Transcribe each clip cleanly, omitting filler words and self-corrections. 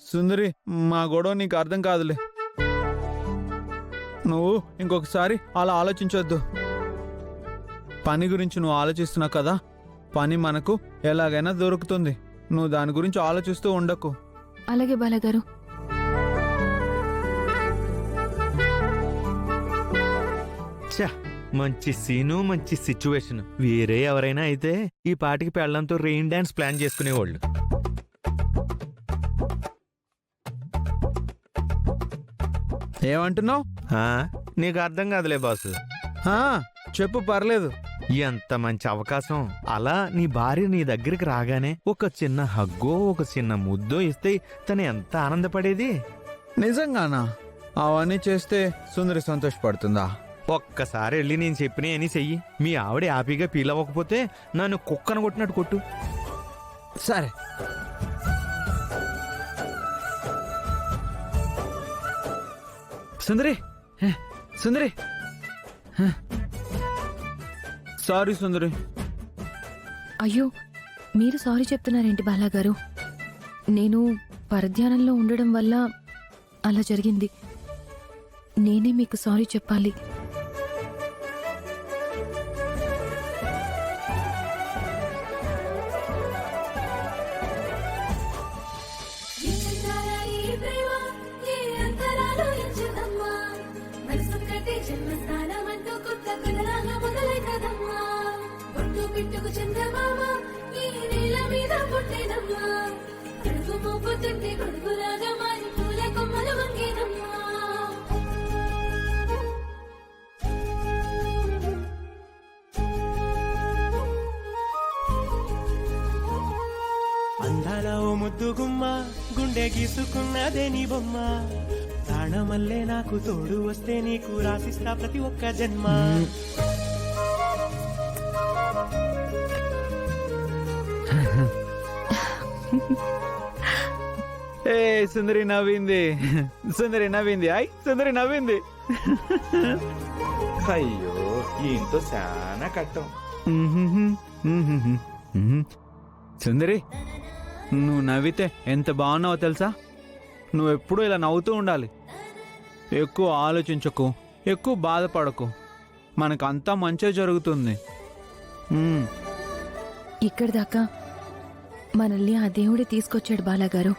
సుందరి, మా గొడవ నీకు అర్థం కాదులే. నువ్వు ఇంకొకసారి అలా ఆలోచించొద్దు. పని గురించి నువ్వు ఆలోచిస్తున్నావు కదా, పని మనకు ఎలాగైనా దొరుకుతుంది. నువ్వు దాని గురించి ఆలోచిస్తూ ఉండకు. అలాగే బాలగారు. మంచి సీను, మంచి సిచ్యువేషన్. వేరే ఎవరైనా అయితే ఈ పాటికి పెళ్ళంతో రెయిన్ డాన్స్ ప్లాన్ చేసుకునేవాళ్ళు. ఏమంటున్నావు? నీకు అర్థం కాదులే బాసు. చెప్పు, పర్లేదు. ఎంత మంచి అవకాశం. అలా నీ భార్య నీ దగ్గరికి రాగానే ఒక చిన్న హగ్గో ఒక చిన్న ముద్దో ఇస్తే తను ఎంత ఆనందపడేది. నిజంగానా? అవన్నీ చేస్తే సుందరి సంతోషపడుతుందా? ఒక్కసారి వెళ్ళి నేను చెప్పినా అని చెయ్యి. మీ ఆవిడ హ్యాపీగా ఫీల్ అవ్వకపోతే నన్ను కుక్కను కొట్టినట్టు కొట్టు. సరే. సుందరి, సుందరి, సారీ సుందరి. అయ్యో, మీరు సారీ చెప్తున్నారేంటి బాలాగారు? నేను పరధ్యానంలో ఉండడం వల్ల అలా జరిగింది. నేనే మీకు సారీ చెప్పాలి. అందాల ఓ ముద్దు గుమ్మ, గుండె గీసుకున్నదే నీ బొమ్మ. ప్రాణమల్లే నాకు తోడు వస్తే నీకు రాసిస్తా ప్రతి ఒక్క జన్మ. ఏ సుందరి నవ్వింది, సుందరి నవ్వింది, అయ్ సుందరి నవ్వింది. అయ్యో, ఏంటో చాలా కట్టం. సుందరి, నువ్వు నవ్వితే ఎంత బాగున్నావో తెలుసా? నువ్వు ఎప్పుడూ ఇలా నవ్వుతూ ఉండాలి. ఎక్కువ ఆలోచించకు, ఎక్కువ బాధపడకు. మనకంతా మంచిగా జరుగుతుంది. ఇక్కడి దాకా మనల్ని ఆ దేవుడే తీసుకొచ్చాడు బాలాగారు.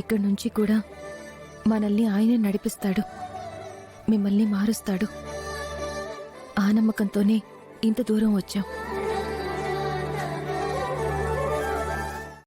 ఇక్కడి నుంచి కూడా మనల్ని ఆయనే నడిపిస్తాడు, మిమ్మల్ని మారుస్తాడు. ఆ నమ్మకంతోనే ఇంత దూరం వచ్చాం.